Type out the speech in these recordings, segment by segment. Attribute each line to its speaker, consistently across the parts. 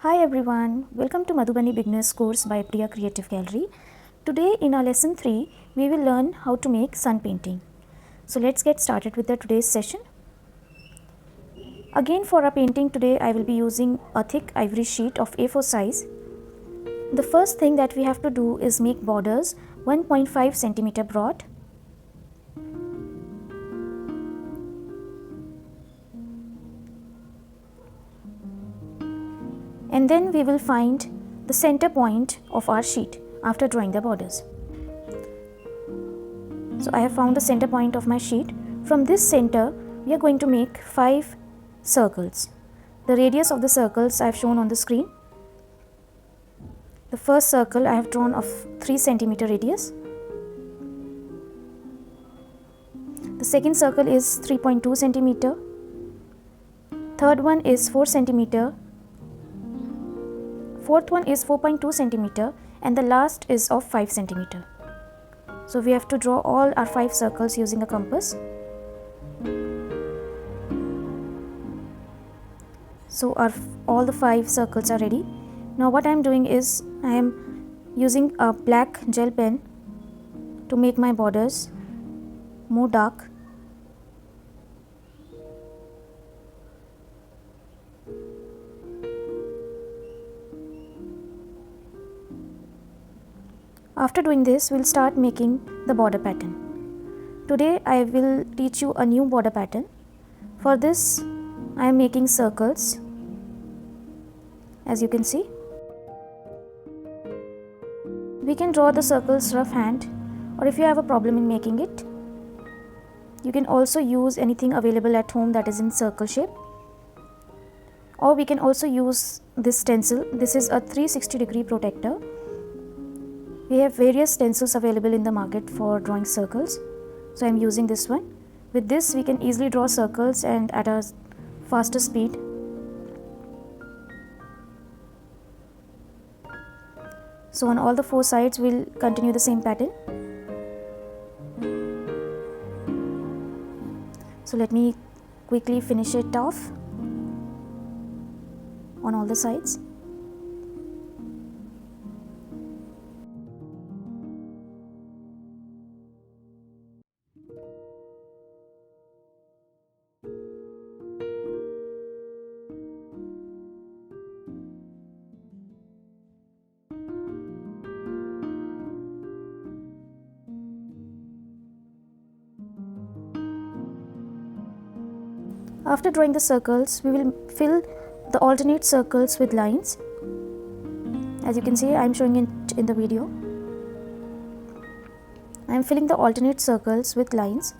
Speaker 1: Hi everyone, welcome to Madhubani Beginners Course by Priya Creative Gallery. Today in our lesson 3, we will learn how to make sun painting. So let's get started with today's session. Again for our painting today, I will be using a thick ivory sheet of A4 size. The first thing that we have to do is make borders 1.5 centimeter broad. And then we will find the center point of our sheet after drawing the borders. So I have found the center point of my sheet. From this center, we are going to make 5 circles. The radius of the circles I have shown on the screen. The first circle I have drawn of 3 centimeter radius. The second circle is 3.2 centimeter. Third one is 4 centimeter. Fourth one is 4.2 centimeter and the last is of 5 centimeter. So we have to draw all our 5 circles using a compass. So all the 5 circles are ready. Now what I am doing is I am using a black gel pen to make my borders more dark. After doing this, we will start making the border pattern. Today I will teach you a new border pattern. For this, I am making circles, as you can see. We can draw the circles rough hand, or if you have a problem in making it, you can also use anything available at home that is in circle shape. Or we can also use this stencil. This is a 360-degree protector. We have various stencils available in the market for drawing circles. So I am using this one. With this we can easily draw circles and at a faster speed. So on all the 4 sides we will continue the same pattern. So let me quickly finish it off on all the sides. After drawing the circles, we will fill the alternate circles with lines. As you can see, I am showing it in the video. I am filling the alternate circles with lines.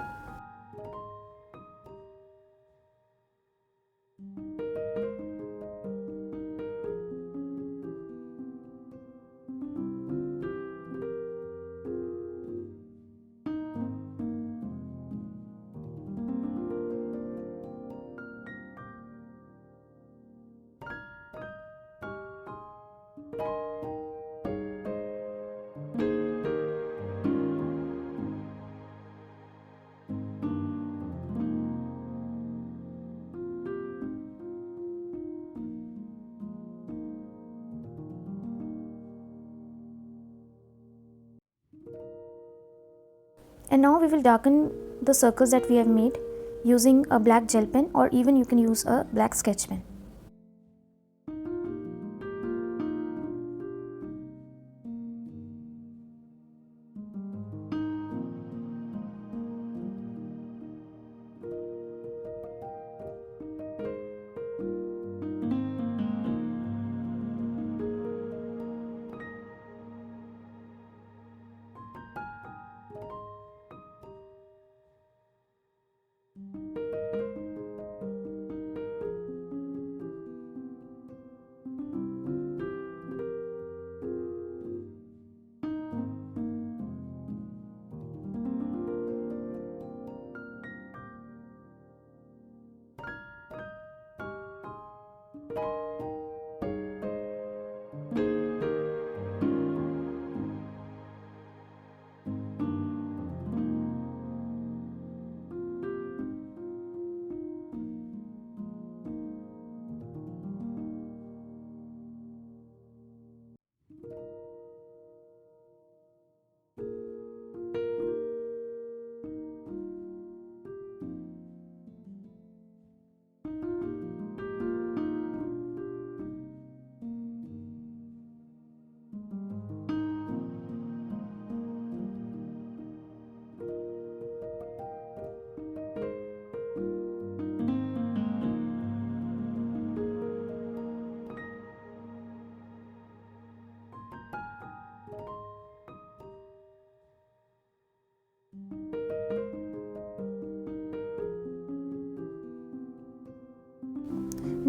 Speaker 1: And now we will darken the circles that we have made using a black gel pen, or even you can use a black sketch pen.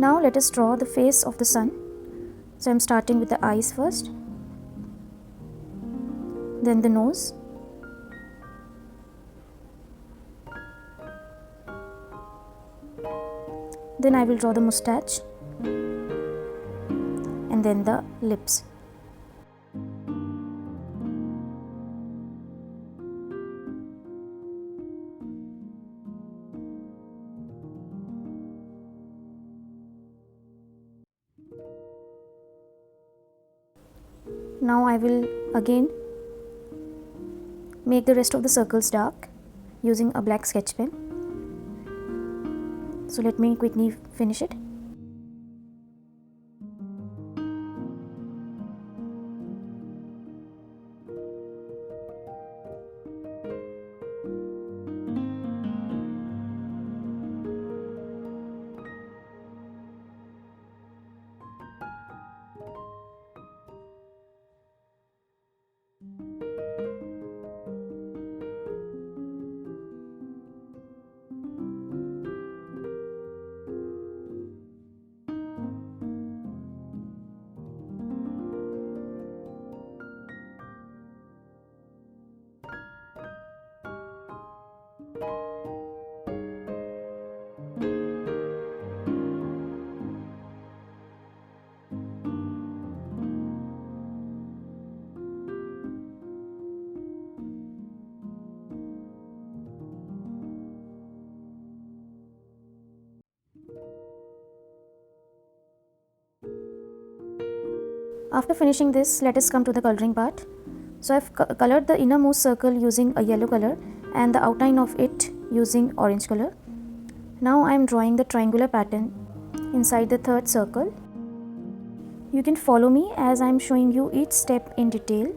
Speaker 1: Now let us draw the face of the sun. So I am starting with the eyes first, then the nose, then I will draw the moustache, and then the lips. Now I will again make the rest of the circles dark using a black sketch pen. So let me quickly finish it. After finishing this, let us come to the coloring part. So I have colored the innermost circle using a yellow color and the outline of it using orange color. Now I am drawing the triangular pattern inside the third circle. You can follow me as I am showing you each step in detail.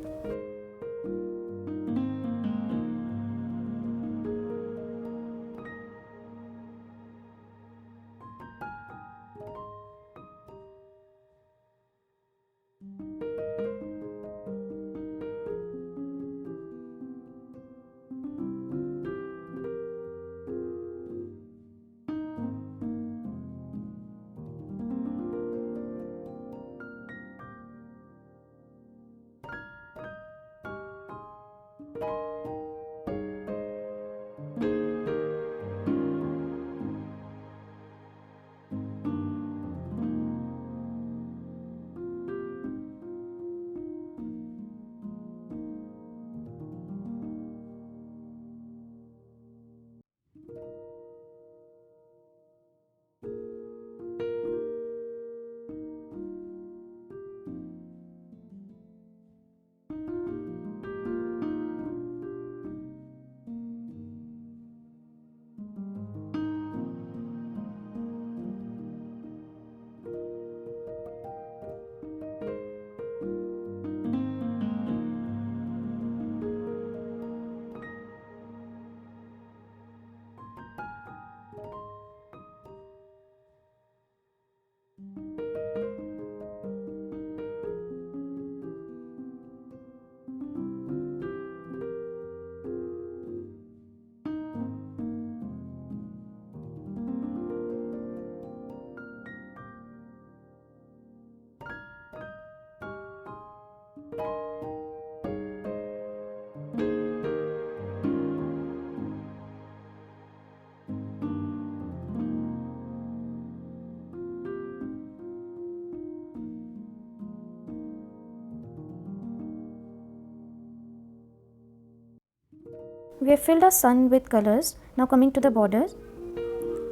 Speaker 1: We have filled our sun with colors. Now coming to the borders,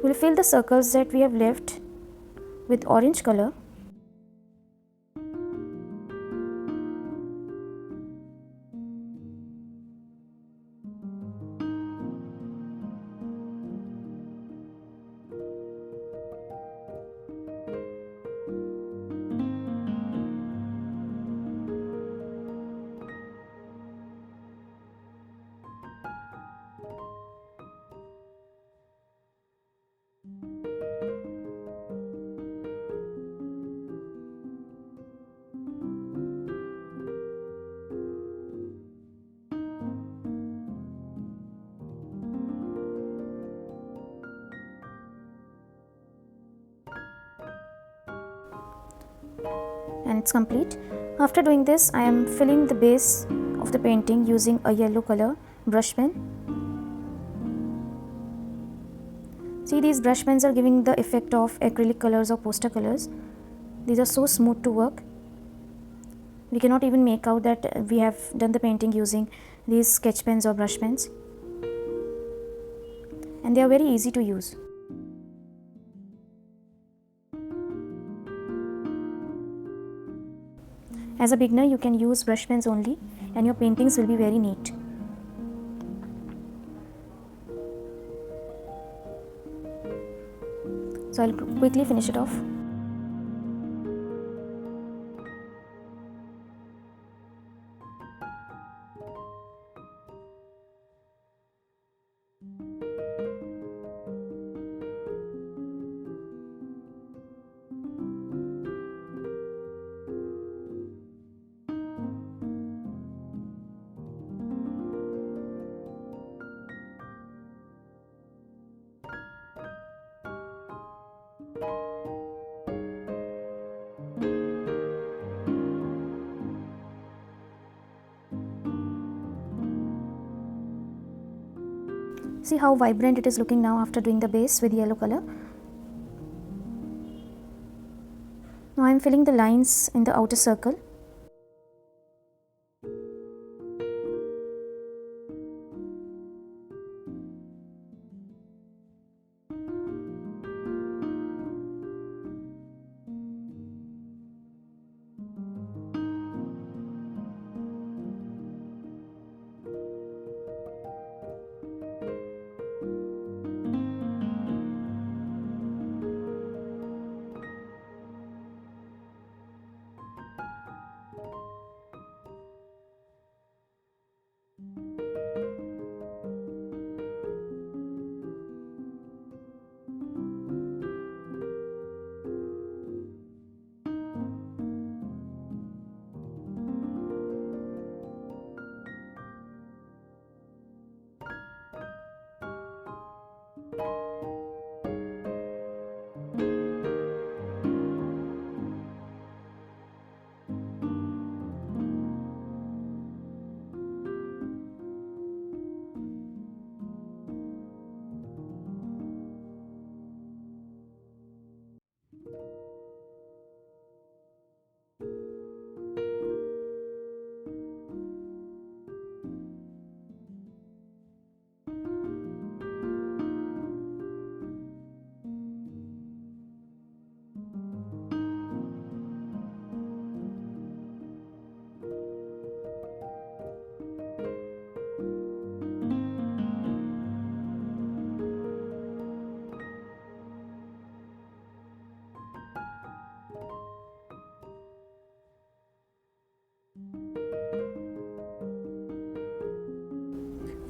Speaker 1: we will fill the circles that we have left with orange color. and it's complete. After doing this, I am filling the base of the painting using a yellow color brush pen. See, these brush pens are giving the effect of acrylic colors or poster colors. These are so smooth to work. We cannot even make out that we have done the painting using these sketch pens or brush pens. And they are very easy to use. As a beginner, you can use brush pens only and your paintings will be very neat. So I'll quickly finish it off. See how vibrant it is looking now after doing the base with yellow color. Now I am filling the lines in the outer circle.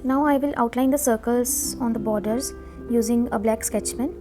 Speaker 1: Now I will outline the circles on the borders using a black sketch pen.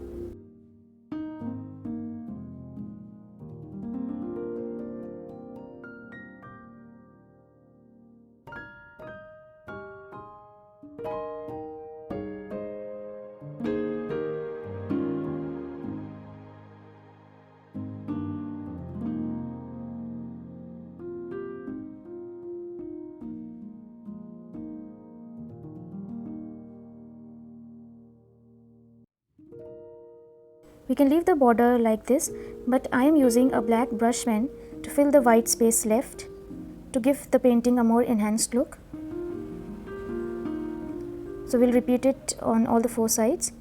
Speaker 1: We can leave the border like this, but I am using a black brush pen to fill the white space left to give the painting a more enhanced look. So we'll repeat it on all the four sides.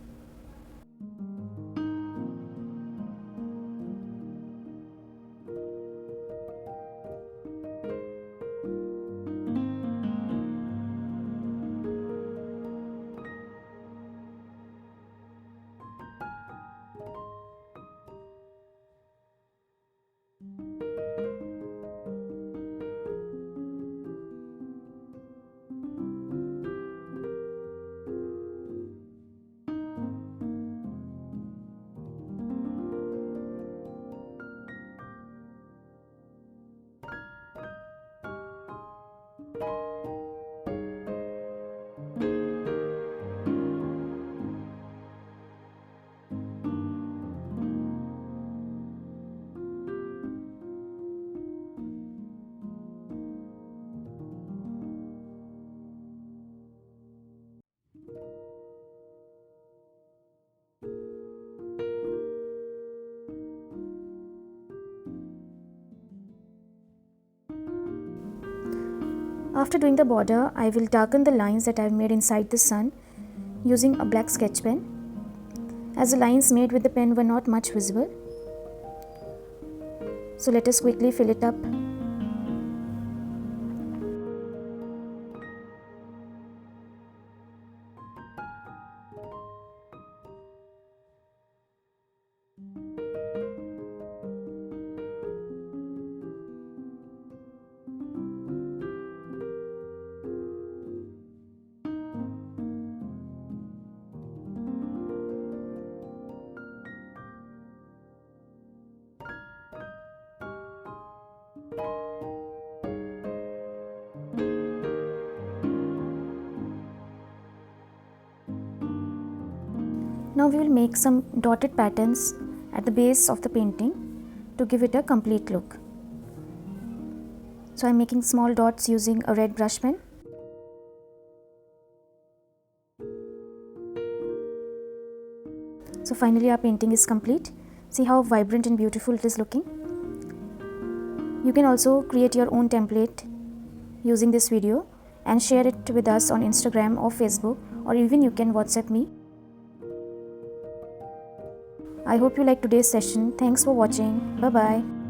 Speaker 1: After doing the border, I will darken the lines that I have made inside the sun using a black sketch pen, as the lines made with the pen were not much visible. So let us quickly fill it up. Now we will make some dotted patterns at the base of the painting to give it a complete look. So I am making small dots using a red brush pen. So finally our painting is complete. See how vibrant and beautiful it is looking. You can also create your own template using this video and share it with us on Instagram or Facebook, or even you can WhatsApp me. I hope you liked today's session. Thanks for watching. Bye bye.